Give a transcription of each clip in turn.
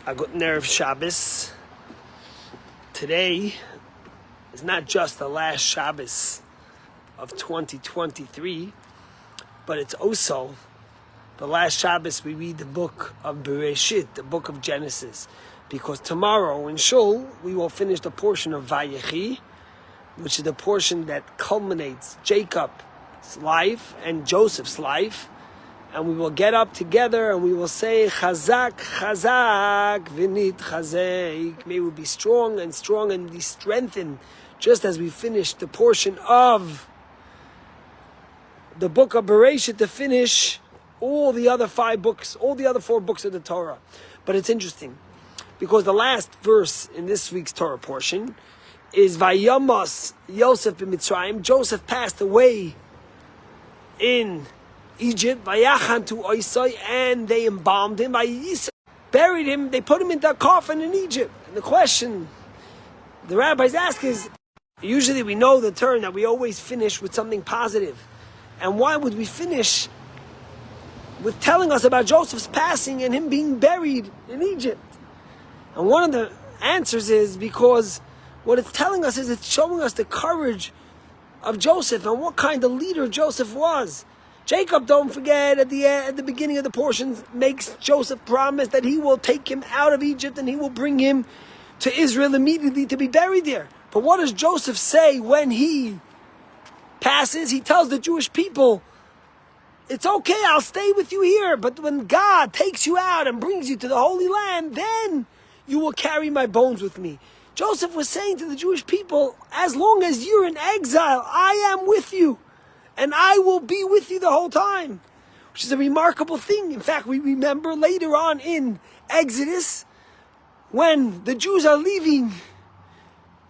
A good Erev Shabbos. Today is not just the last Shabbos of 2023, but it's also the last Shabbos we read the book of Bereshit, the book of Genesis. Because tomorrow in Shul, we will finish the portion of Vayechi, which is the portion that culminates Jacob's life and Joseph's life. And we will get up together and we will say, Chazak, Chazak, Vinit Chazek. May we be strong and be strengthened, just as we finished the portion of the book of Bereshit to finish all the other 5 books, all the other 4 books of the Torah. But it's interesting, because the last verse in this week's Torah portion is Vayamas Yosef b'Mitzrayim. Joseph passed away in Egypt, Vayachan to Oisai, and they embalmed him. Buried him. They put him into a coffin in Egypt. And the question the rabbis ask is, usually we know the turn that we always finish with something positive. And why would we finish with telling us about Joseph's passing and him being buried in Egypt? And one of the answers is because what it's telling us is it's showing us the courage of Joseph and what kind of leader Joseph was. Jacob, don't forget, at the beginning of the portion, makes Joseph promise that he will take him out of Egypt and he will bring him to Israel immediately to be buried there. But what does Joseph say when he passes? He tells the Jewish people, it's okay, I'll stay with you here, but when God takes you out and brings you to the Holy Land, then you will carry my bones with me. Joseph was saying to the Jewish people, as long as you're in exile, I am with you. And I will be with you the whole time. Which is a remarkable thing. In fact, we remember later on in Exodus, when the Jews are leaving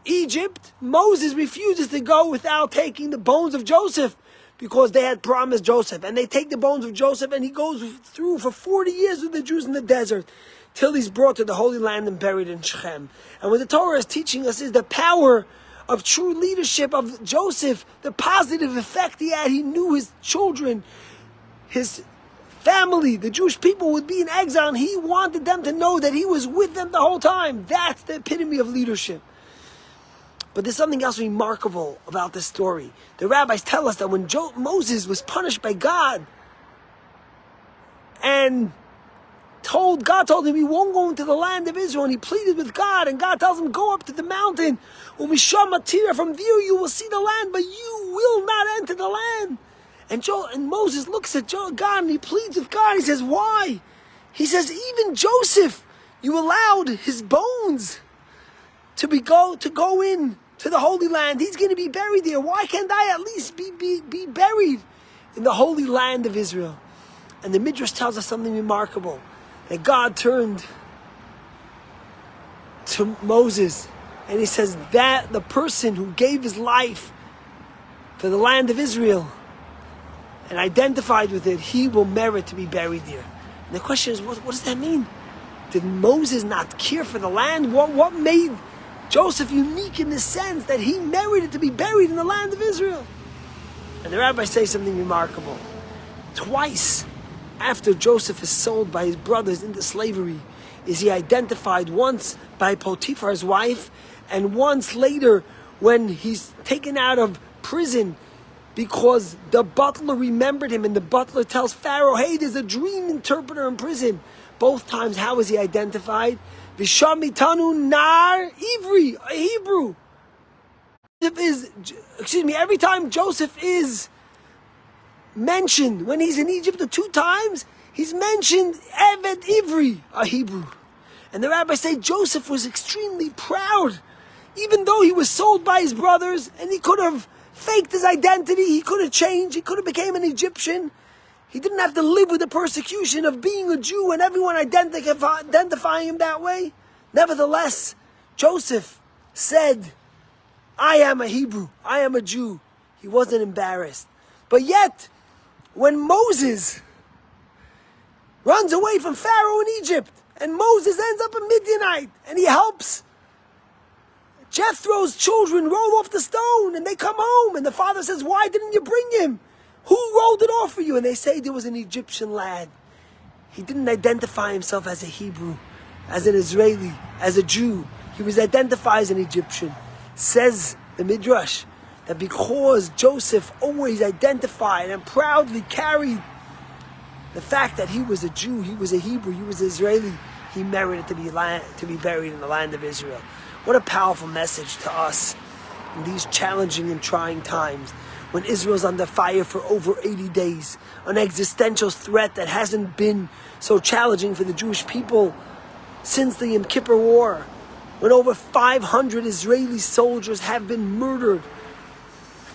Egypt, Moses refuses to go without taking the bones of Joseph, because they had promised Joseph. And they take the bones of Joseph and he goes through for 40 years with the Jews in the desert, till he's brought to the Holy Land and buried in Shechem. And what the Torah is teaching us is the power of true leadership of Joseph, the positive effect he had. He knew his children, his family, the Jewish people would be in exile, and he wanted them to know that he was with them the whole time. That's the epitome of leadership. But there's something else remarkable about this story. The rabbis tell us that when Moses was punished by God, and God told him he won't go into the land of Israel, and he pleaded with God, and God tells him, go up to the mountain, from there you will see the land, but you will not enter the land. And Moses looks at God and he pleads with God. He says, why? He says, even Joseph, you allowed his bones to go in to the Holy Land. He's going to be buried there. Why can't I at least be buried in the Holy Land of Israel? And the Midrash tells us something remarkable, that God turned to Moses and he says that the person who gave his life for the land of Israel and identified with it, he will merit to be buried there. And the question is, what does that mean? Did Moses not care for the land? What made Joseph unique in the sense that he merited to be buried in the land of Israel? And the rabbis say something remarkable. Twice after Joseph is sold by his brothers into slavery, is he identified, once by Potiphar's wife, and once later when he's taken out of prison because the butler remembered him, and the butler tells Pharaoh, hey, there's a dream interpreter in prison. Both times, how is he identified? Vishamitanu nar Ivri, a Hebrew. Every time Joseph is mentioned, when he's in Egypt the 2 times, he's mentioned Eved Ivri, a Hebrew. And the rabbis say Joseph was extremely proud, even though he was sold by his brothers, and he could have faked his identity, he could have changed, he could have become an Egyptian. He didn't have to live with the persecution of being a Jew and everyone identifying him that way. Nevertheless, Joseph said, I am a Hebrew, I am a Jew. He wasn't embarrassed. But yet, when Moses runs away from Pharaoh in Egypt, and Moses ends up a Midianite, and he helps Jethro's children roll off the stone, and they come home, and the father says, why didn't you bring him? Who rolled it off for you? And they say there was an Egyptian lad. He didn't identify himself as a Hebrew. as an Israeli, as a Jew. He was identified as an Egyptian. Says the Midrash that because Joseph always identified and proudly carried the fact that he was a Jew, he was a Hebrew, he was Israeli, he merited to be buried in the land of Israel. What a powerful message to us in these challenging and trying times, when Israel's under fire for over 80 days, an existential threat that hasn't been so challenging for the Jewish people since the Yom Kippur War, when over 500 Israeli soldiers have been murdered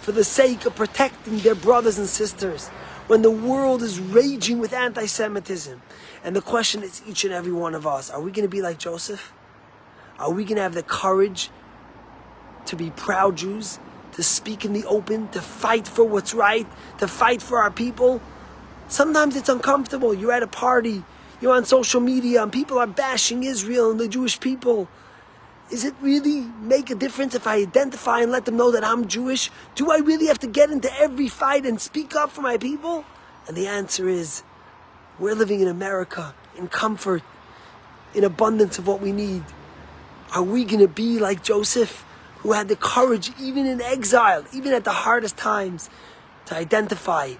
for the sake of protecting their brothers and sisters, when the world is raging with anti-Semitism. And the question is, each and every one of us, are we going to be like Joseph? Are we going to have the courage to be proud Jews, to speak in the open, to fight for what's right, to fight for our people? Sometimes it's uncomfortable. You're at a party, you're on social media, and people are bashing Israel and the Jewish people. Is it really make a difference if I identify and let them know that I'm Jewish? Do I really have to get into every fight and speak up for my people? And the answer is, we're living in America, in comfort, in abundance of what we need. Are we going to be like Joseph, who had the courage, even in exile, even at the hardest times, to identify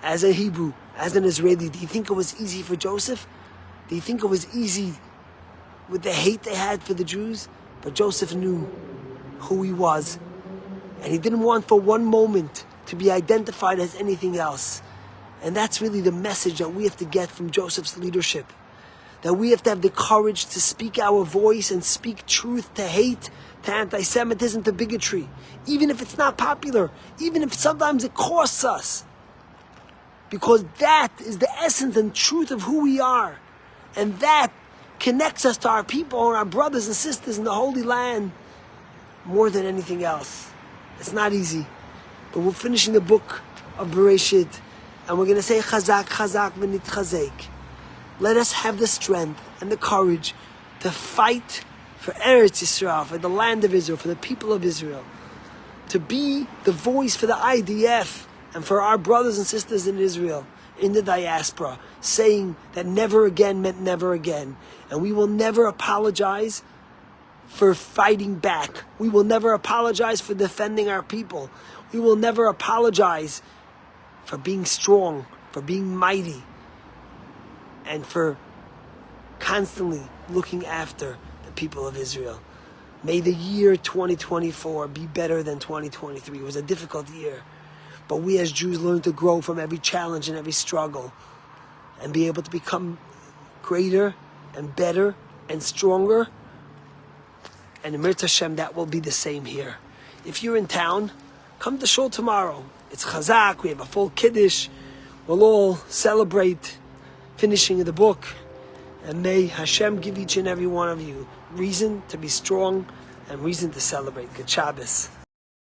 as a Hebrew, as an Israeli? Do you think it was easy for Joseph? Do you think it was easy with the hate they had for the Jews? But Joseph knew who he was, and he didn't want for one moment to be identified as anything else. And that's really the message that we have to get from Joseph's leadership, that we have to have the courage to speak our voice and speak truth to hate, to anti-Semitism, to bigotry, even if it's not popular, even if sometimes it costs us, because that is the essence and truth of who we are, and that connects us to our people and our brothers and sisters in the Holy Land more than anything else. It's not easy, but we're finishing the book of Bereshit, and we're going to say Chazak, Chazak, v'nitchazek. Let us have the strength and the courage to fight for Eretz Yisrael, for the land of Israel, for the people of Israel, to be the voice for the IDF and for our brothers and sisters in Israel, in the diaspora, saying that never again meant never again. And we will never apologize for fighting back. We will never apologize for defending our people. We will never apologize for being strong, for being mighty, and for constantly looking after the people of Israel. May the year 2024 be better than 2023. It was a difficult year, but we as Jews learn to grow from every challenge and every struggle and be able to become greater and better and stronger. And in Mirz Hashem, that will be the same here. If you're in town, come to Shul tomorrow. It's Chazak, we have a full Kiddush. We'll all celebrate finishing of the book. And may Hashem give each and every one of you reason to be strong and reason to celebrate. Good Shabbos.